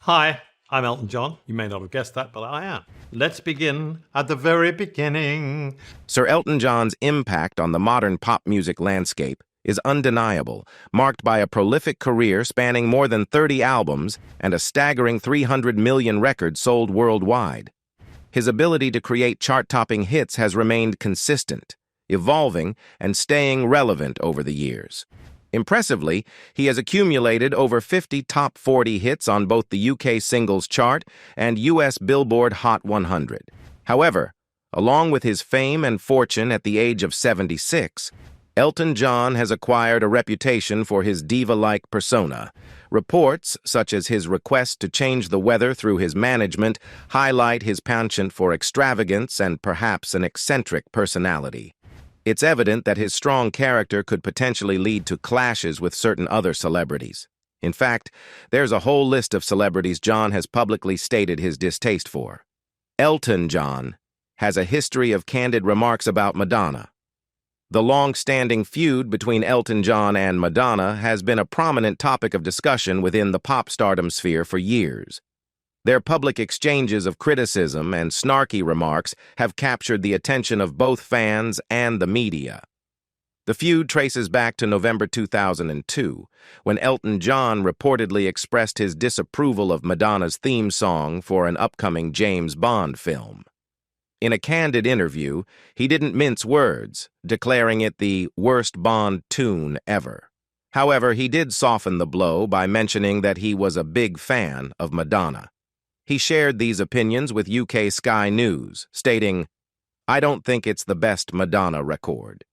Hi, I'm Elton John. You may not have guessed that, but I am. Let's begin at the very beginning. Sir Elton John's impact on the modern pop music landscape is undeniable, marked by a prolific career spanning more than 30 albums and a staggering 300 million records sold worldwide. His ability to create chart-topping hits has remained consistent, evolving, and staying relevant over the years. Impressively, he has accumulated over 50 top 40 hits on both the UK singles chart and US Billboard Hot 100. However, along with his fame and fortune at the age of 76, Elton John has acquired a reputation for his diva-like persona. Reports, such as his request to change the weather through his management, highlight his penchant for extravagance and perhaps an eccentric personality. It's evident that his strong character could potentially lead to clashes with certain other celebrities. In fact, there's a whole list of celebrities John has publicly stated his distaste for. Elton John has a history of candid remarks about Madonna. The long-standing feud between Elton John and Madonna has been a prominent topic of discussion within the pop stardom sphere for years. Their public exchanges of criticism and snarky remarks have captured the attention of both fans and the media. The feud traces back to November 2002, when Elton John reportedly expressed his disapproval of Madonna's theme song for an upcoming James Bond film. In a candid interview, he didn't mince words, declaring it the worst Bond tune ever. However, he did soften the blow by mentioning that he was a big fan of Madonna. He shared these opinions with UK Sky News, stating, "I don't think it's the best Madonna record."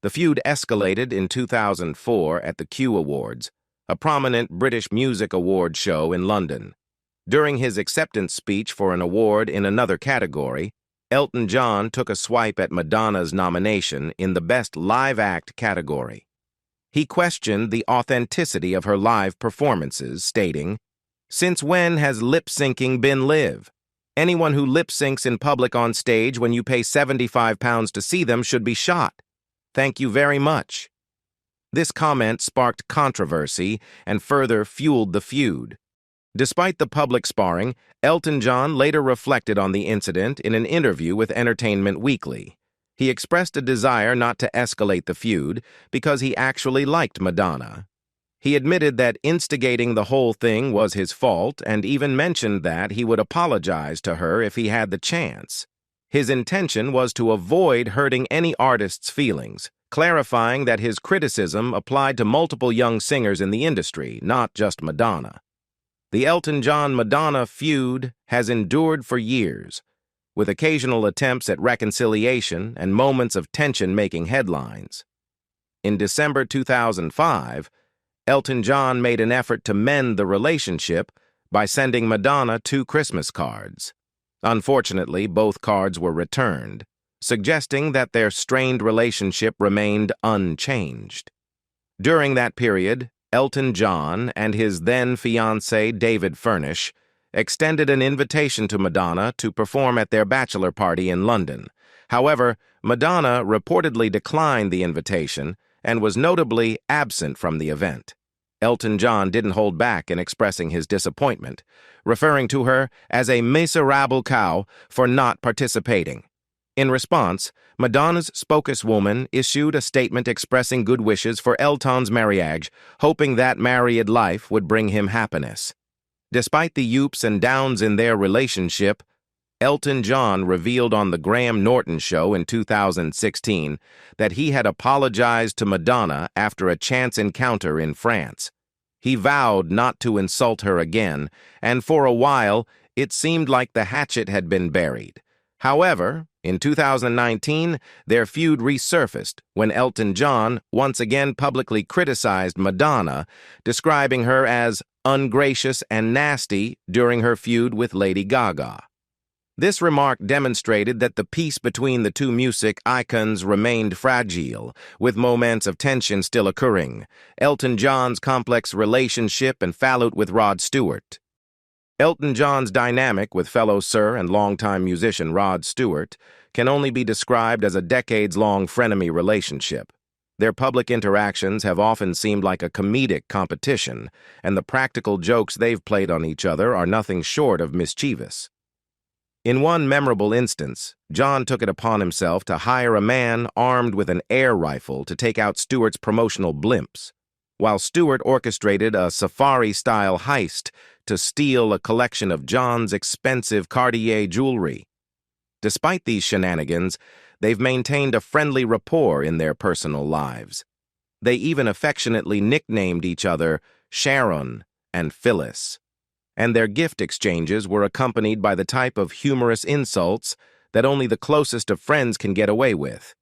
The feud escalated in 2004 at the Q Awards, a prominent British music award show in London. During his acceptance speech for an award in another category, Elton John took a swipe at Madonna's nomination in the Best Live Act category. He questioned the authenticity of her live performances, stating, "Since when has lip-syncing been live? Anyone who lip-syncs in public on stage when you pay £75 to see them should be shot. Thank you very much." This comment sparked controversy and further fueled the feud. Despite the public sparring, Elton John later reflected on the incident in an interview with Entertainment Weekly. He expressed a desire not to escalate the feud because he actually liked Madonna. He admitted that instigating the whole thing was his fault and even mentioned that he would apologize to her if he had the chance. His intention was to avoid hurting any artist's feelings, clarifying that his criticism applied to multiple young singers in the industry, not just Madonna. The Elton John-Madonna feud has endured for years, with occasional attempts at reconciliation and moments of tension making headlines. In December 2005, Elton John made an effort to mend the relationship by sending Madonna 2 Christmas cards. Unfortunately, both cards were returned, suggesting that their strained relationship remained unchanged. During that period, Elton John and his then-fiancé David Furnish extended an invitation to Madonna to perform at their bachelor party in London. However, Madonna reportedly declined the invitation and was notably absent from the event. Elton John didn't hold back in expressing his disappointment, referring to her as a miserable cow for not participating. In response, Madonna's spokeswoman issued a statement expressing good wishes for Elton's marriage, hoping that married life would bring him happiness. Despite the ups and downs in their relationship, Elton John revealed on The Graham Norton Show in 2016 that he had apologized to Madonna after a chance encounter in France. He vowed not to insult her again, and for a while, it seemed like the hatchet had been buried. However, in 2019, their feud resurfaced when Elton John once again publicly criticized Madonna, describing her as ungracious and nasty during her feud with Lady Gaga. This remark demonstrated that the peace between the two music icons remained fragile, with moments of tension still occurring. Elton John's complex relationship and fallout with Rod Stewart. Elton John's dynamic with fellow Sir and longtime musician Rod Stewart can only be described as a decades-long frenemy relationship. Their public interactions have often seemed like a comedic competition, and the practical jokes they've played on each other are nothing short of mischievous. In one memorable instance, John took it upon himself to hire a man armed with an air rifle to take out Stewart's promotional blimps, while Stewart orchestrated a safari-style heist to steal a collection of John's expensive Cartier jewelry. Despite these shenanigans, they've maintained a friendly rapport in their personal lives. They even affectionately nicknamed each other Sharon and Phyllis, and their gift exchanges were accompanied by the type of humorous insults that only the closest of friends can get away with.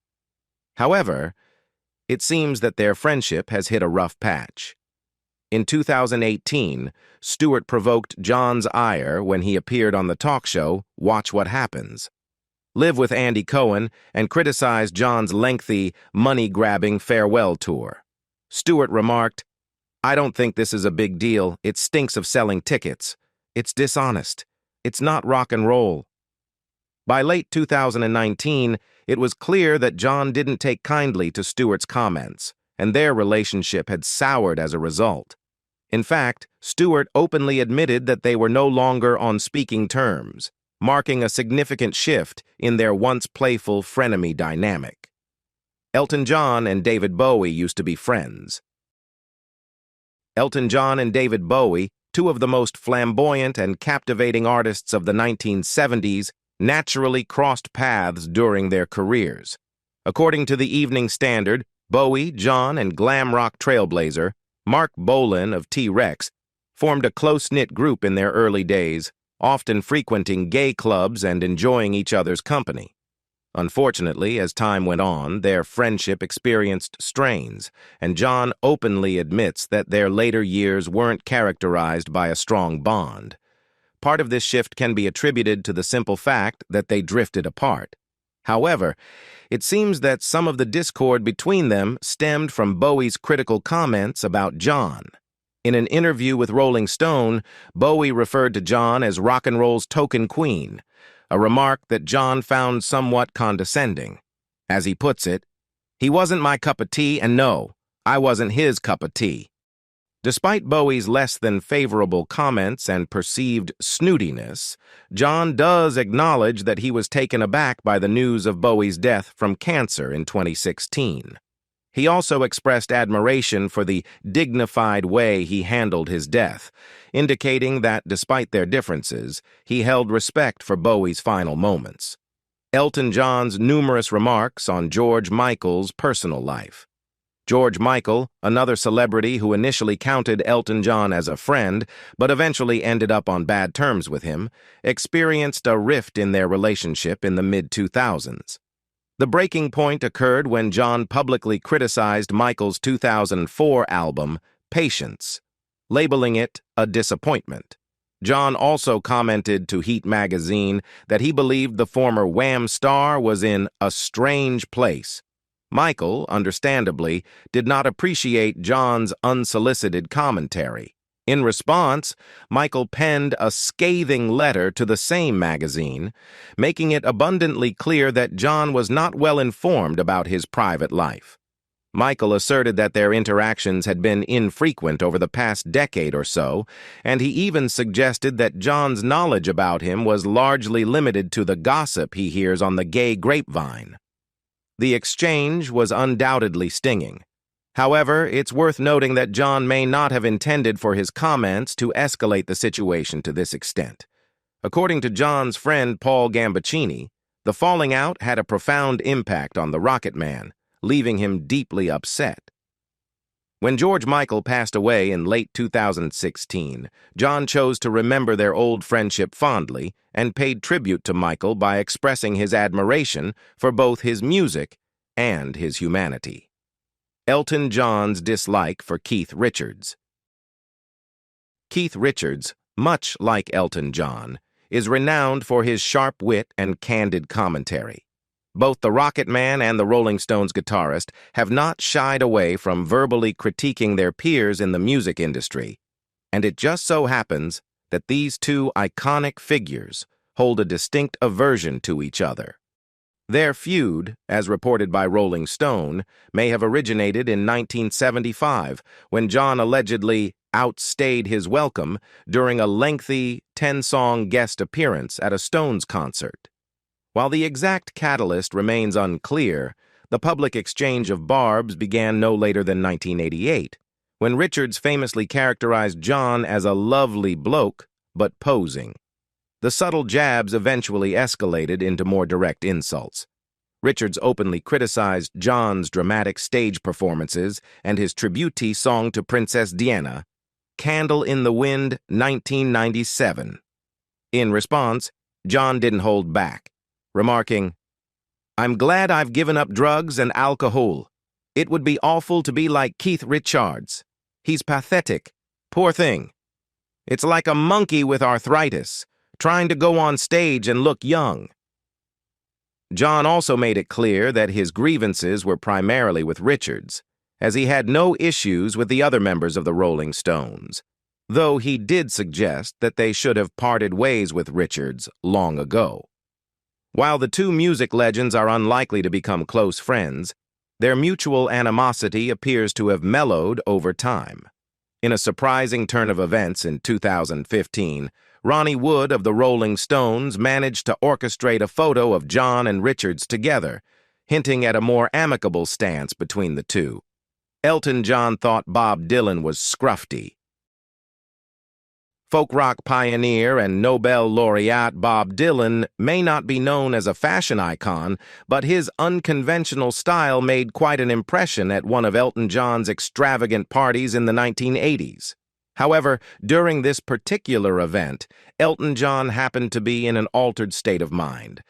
However, it seems that their friendship has hit a rough patch. In 2018, Stewart provoked John's ire when he appeared on the talk show Watch What Happens, Live with Andy Cohen, and criticized John's lengthy, money-grabbing farewell tour. Stewart remarked, "I don't think this is a big deal. It stinks of selling tickets. It's dishonest. It's not rock and roll." By late 2019, it was clear that John didn't take kindly to Stewart's comments, and their relationship had soured as a result. In fact, Stewart openly admitted that they were no longer on speaking terms, marking a significant shift in their once playful frenemy dynamic. Elton John and David Bowie used to be friends. Elton John and David Bowie, two of the most flamboyant and captivating artists of the 1970s, naturally crossed paths during their careers. According to the Evening Standard, Bowie, John, and glam rock trailblazer Mark Bolan of T-Rex formed a close-knit group in their early days, often frequenting gay clubs and enjoying each other's company. Unfortunately, as time went on, their friendship experienced strains, and John openly admits that their later years weren't characterized by a strong bond. Part of this shift can be attributed to the simple fact that they drifted apart. However, it seems that some of the discord between them stemmed from Bowie's critical comments about John. In an interview with Rolling Stone, Bowie referred to John as rock and roll's token queen, a remark that John found somewhat condescending. As he puts it, "He wasn't my cup of tea, and no, I wasn't his cup of tea." Despite Bowie's less than favorable comments and perceived snootiness, John does acknowledge that he was taken aback by the news of Bowie's death from cancer in 2016. He also expressed admiration for the dignified way he handled his death, indicating that despite their differences, he held respect for Bowie's final moments. Elton John's numerous remarks on George Michael's personal life. George Michael, another celebrity who initially counted Elton John as a friend, but eventually ended up on bad terms with him, experienced a rift in their relationship in the mid-2000s. The breaking point occurred when John publicly criticized Michael's 2004 album, Patience, labeling it a disappointment. John also commented to Heat magazine that he believed the former Wham star was in a strange place. Michael, understandably, did not appreciate John's unsolicited commentary. In response, Michael penned a scathing letter to the same magazine, making it abundantly clear that John was not well informed about his private life. Michael asserted that their interactions had been infrequent over the past decade or so, and he even suggested that John's knowledge about him was largely limited to the gossip he hears on the gay grapevine. The exchange was undoubtedly stinging. However, it's worth noting that John may not have intended for his comments to escalate the situation to this extent. According to John's friend Paul Gambaccini, the falling out had a profound impact on the Rocket Man, leaving him deeply upset. When George Michael passed away in late 2016, John chose to remember their old friendship fondly and paid tribute to Michael by expressing his admiration for both his music and his humanity. Elton John's dislike for Keith Richards. Keith Richards, much like Elton John, is renowned for his sharp wit and candid commentary. Both the Rocket Man and the Rolling Stones guitarist have not shied away from verbally critiquing their peers in the music industry, and it just so happens that these two iconic figures hold a distinct aversion to each other. Their feud, as reported by Rolling Stone, may have originated in 1975, when John allegedly outstayed his welcome during a lengthy 10-song guest appearance at a Stones concert. While the exact catalyst remains unclear, the public exchange of barbs began no later than 1988, when Richards famously characterized John as a lovely bloke, but posing. The subtle jabs eventually escalated into more direct insults. Richards openly criticized John's dramatic stage performances and his tribute song to Princess Diana, Candle in the Wind, 1997. In response, John didn't hold back, remarking, "I'm glad I've given up drugs and alcohol. It would be awful to be like Keith Richards. He's pathetic. Poor thing. It's like a monkey with arthritis, trying to go on stage and look young." John also made it clear that his grievances were primarily with Richards, as he had no issues with the other members of the Rolling Stones, though he did suggest that they should have parted ways with Richards long ago. While the two music legends are unlikely to become close friends, their mutual animosity appears to have mellowed over time. In a surprising turn of events in 2015, Ronnie Wood of the Rolling Stones managed to orchestrate a photo of John and Richards together, hinting at a more amicable stance between the two. Elton John thought Bob Dylan was scruffy. Folk rock pioneer and Nobel laureate Bob Dylan may not be known as a fashion icon, but his unconventional style made quite an impression at one of Elton John's extravagant parties in the 1980s. However, during this particular event, Elton John happened to be in an altered state of mind.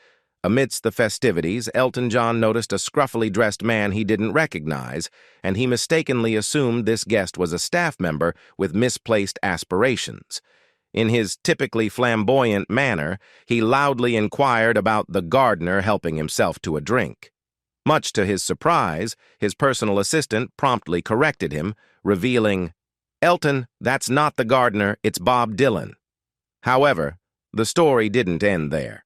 Amidst the festivities, Elton John noticed a scruffily dressed man he didn't recognize, and he mistakenly assumed this guest was a staff member with misplaced aspirations. In his typically flamboyant manner, he loudly inquired about the gardener helping himself to a drink. Much to his surprise, his personal assistant promptly corrected him, revealing, "Elton, that's not the gardener, it's Bob Dylan." However, the story didn't end there.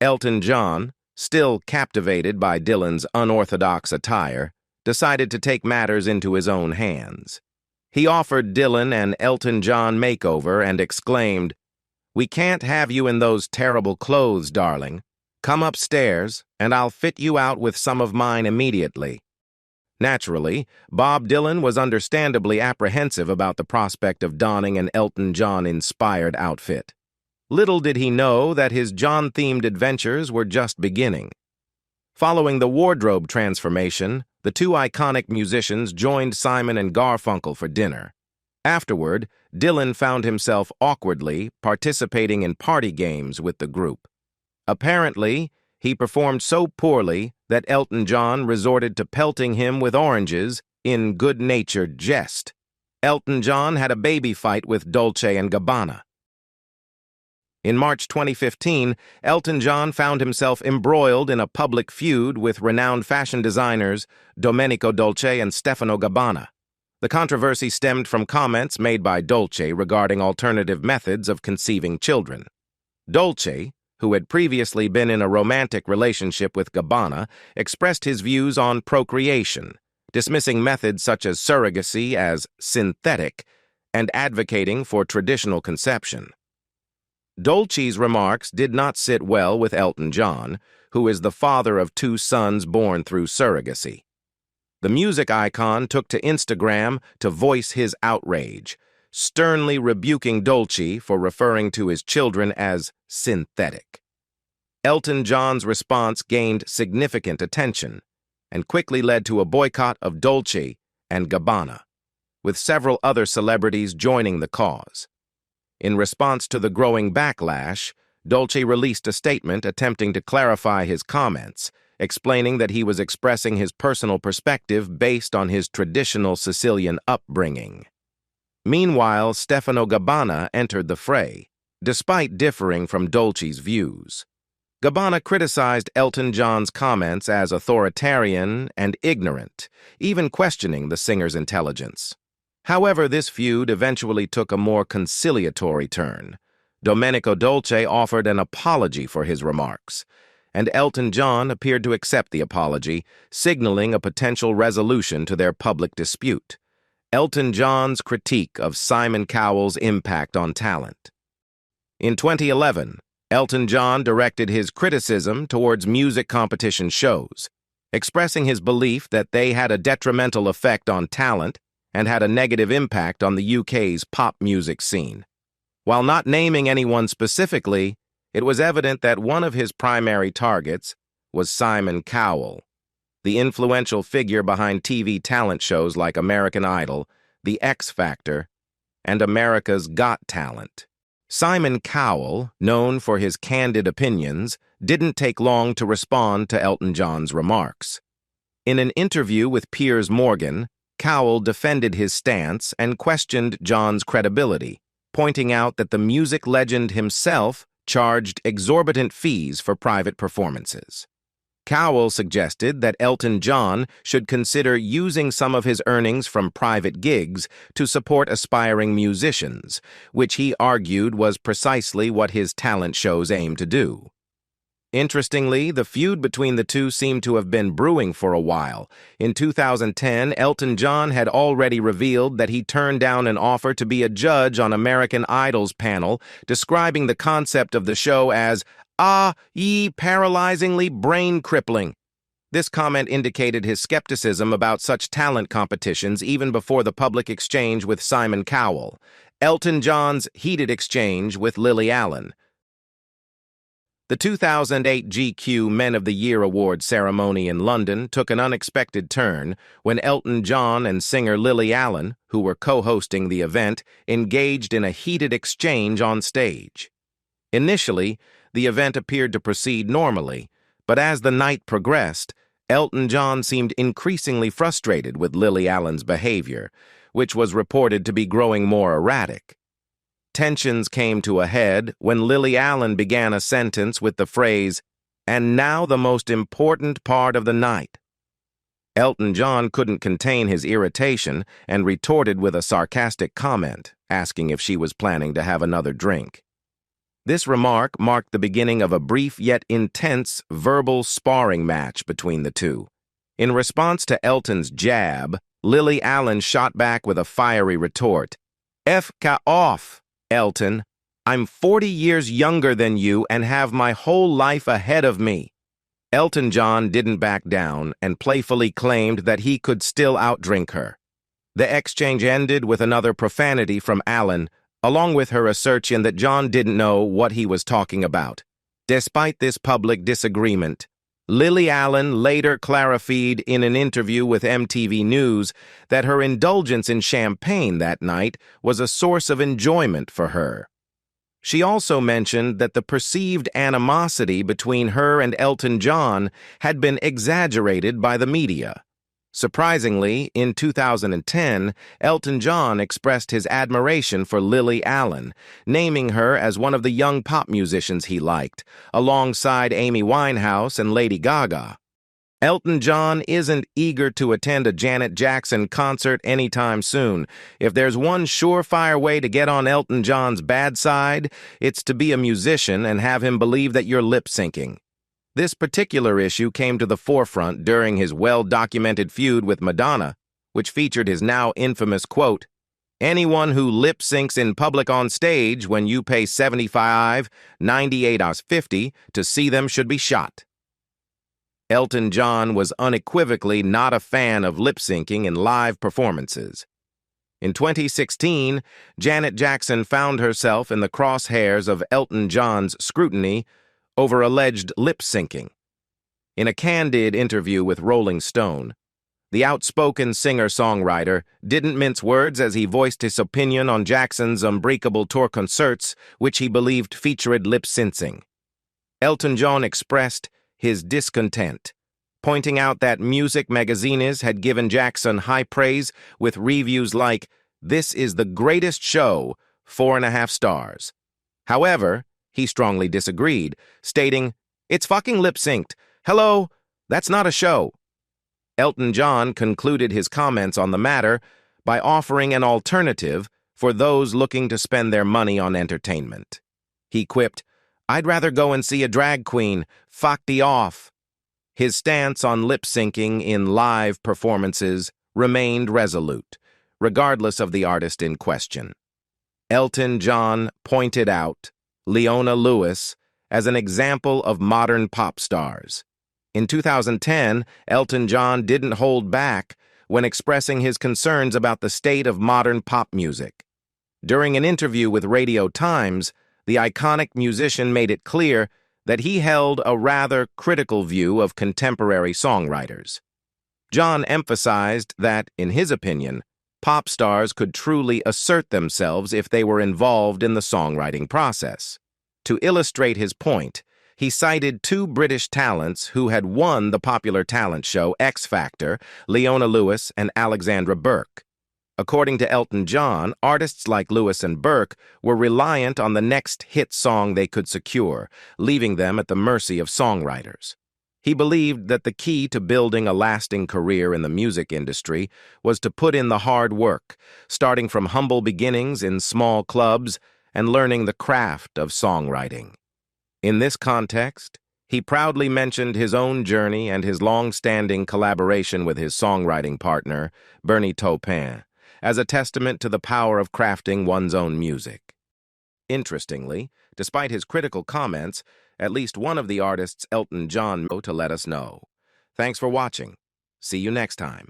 Elton John, still captivated by Dylan's unorthodox attire, decided to take matters into his own hands. He offered Dylan an Elton John makeover and exclaimed, "We can't have you in those terrible clothes, darling. Come upstairs, and I'll fit you out with some of mine immediately." Naturally, Bob Dylan was understandably apprehensive about the prospect of donning an Elton John-inspired outfit. Little did he know that his John-themed adventures were just beginning. Following the wardrobe transformation, the two iconic musicians joined Simon and Garfunkel for dinner. Afterward, Dylan found himself awkwardly participating in party games with the group. Apparently, he performed so poorly that Elton John resorted to pelting him with oranges in good-natured jest. Elton John had a baby fight with Dolce and Gabbana. In March 2015, Elton John found himself embroiled in a public feud with renowned fashion designers Domenico Dolce and Stefano Gabbana. The controversy stemmed from comments made by Dolce regarding alternative methods of conceiving children. Dolce, who had previously been in a romantic relationship with Gabbana, expressed his views on procreation, dismissing methods such as surrogacy as synthetic and advocating for traditional conception. Dolce's remarks did not sit well with Elton John, who is the father of two sons born through surrogacy. The music icon took to Instagram to voice his outrage, sternly rebuking Dolce for referring to his children as synthetic. Elton John's response gained significant attention and quickly led to a boycott of Dolce and Gabbana, with several other celebrities joining the cause. In response to the growing backlash, Dolce released a statement attempting to clarify his comments, explaining that he was expressing his personal perspective based on his traditional Sicilian upbringing. Meanwhile, Stefano Gabbana entered the fray, despite differing from Dolce's views. Gabbana criticized Elton John's comments as authoritarian and ignorant, even questioning the singer's intelligence. However, this feud eventually took a more conciliatory turn. Domenico Dolce offered an apology for his remarks, and Elton John appeared to accept the apology, signaling a potential resolution to their public dispute. Elton John's critique of Simon Cowell's impact on talent. In 2011, Elton John directed his criticism towards music competition shows, expressing his belief that they had a detrimental effect on talent and had a negative impact on the UK's pop music scene. While not naming anyone specifically, it was evident that one of his primary targets was Simon Cowell, the influential figure behind TV talent shows like American Idol, The X Factor, and America's Got Talent. Simon Cowell, known for his candid opinions, didn't take long to respond to Elton John's remarks. In an interview with Piers Morgan, Cowell defended his stance and questioned John's credibility, pointing out that the music legend himself charged exorbitant fees for private performances. Cowell suggested that Elton John should consider using some of his earnings from private gigs to support aspiring musicians, which he argued was precisely what his talent shows aim to do. Interestingly, the feud between the two seemed to have been brewing for a while. In 2010, Elton John had already revealed that he turned down an offer to be a judge on American Idol's panel, describing the concept of the show as paralyzingly brain-crippling. This comment indicated his skepticism about such talent competitions even before the public exchange with Simon Cowell, Elton John's heated exchange with Lily Allen. The 2008 GQ Men of the Year Award ceremony in London took an unexpected turn when Elton John and singer Lily Allen, who were co-hosting the event, engaged in a heated exchange on stage. Initially, the event appeared to proceed normally, but as the night progressed, Elton John seemed increasingly frustrated with Lily Allen's behavior, which was reported to be growing more erratic. Tensions came to a head when Lily Allen began a sentence with the phrase, "And now the most important part of the night." Elton John couldn't contain his irritation and retorted with a sarcastic comment, asking if she was planning to have another drink. This remark marked the beginning of a brief yet intense verbal sparring match between the two. In response to Elton's jab, Lily Allen shot back with a fiery retort. "F-ka off, Elton. I'm 40 years younger than you and have my whole life ahead of me." Elton John didn't back down and playfully claimed that he could still outdrink her. The exchange ended with another profanity from Allen, along with her assertion that John didn't know what he was talking about. Despite this public disagreement, Lily Allen later clarified in an interview with MTV News that her indulgence in champagne that night was a source of enjoyment for her. She also mentioned that the perceived animosity between her and Elton John had been exaggerated by the media. Surprisingly, in 2010, Elton John expressed his admiration for Lily Allen, naming her as one of the young pop musicians he liked, alongside Amy Winehouse and Lady Gaga. Elton John isn't eager to attend a Janet Jackson concert anytime soon. If there's one surefire way to get on Elton John's bad side, it's to be a musician and have him believe that you're lip-syncing. This particular issue came to the forefront during his well-documented feud with Madonna, which featured his now infamous quote, "Anyone who lip-syncs in public on stage when you pay $75, $98, or $50 to see them should be shot." Elton John was unequivocally not a fan of lip-syncing in live performances. In 2016, Janet Jackson found herself in the crosshairs of Elton John's scrutiny over alleged lip-syncing. In a candid interview with Rolling Stone, the outspoken singer-songwriter didn't mince words as he voiced his opinion on Jackson's Unbreakable tour concerts, which he believed featured lip-syncing. Elton John expressed his discontent, pointing out that music magazines had given Jackson high praise with reviews like, "This is the greatest show, 4.5 stars. However, he strongly disagreed, stating, "It's fucking lip-synced. Hello, that's not a show." Elton John concluded his comments on the matter by offering an alternative for those looking to spend their money on entertainment. He quipped, I'd rather go and see a drag queen. Fuck the off. His stance on lip-syncing in live performances remained resolute, regardless of the artist in question. Elton John pointed out Leona Lewis as an example of modern pop stars. In 2010, Elton John didn't hold back when expressing his concerns about the state of modern pop music. During an interview with Radio Times, the iconic musician made it clear that he held a rather critical view of contemporary songwriters. John emphasized that, in his opinion, pop stars could truly assert themselves if they were involved in the songwriting process. To illustrate his point, he cited two British talents who had won the popular talent show X Factor, Leona Lewis and Alexandra Burke. According to Elton John, artists like Lewis and Burke were reliant on the next hit song they could secure, leaving them at the mercy of songwriters. He believed that the key to building a lasting career in the music industry was to put in the hard work, starting from humble beginnings in small clubs and learning the craft of songwriting. In this context, he proudly mentioned his own journey and his long-standing collaboration with his songwriting partner, Bernie Taupin, as a testament to the power of crafting one's own music. Interestingly, despite his critical comments, at least one of the artists Elton John wrote to let us know. Thanks for watching. See you next time.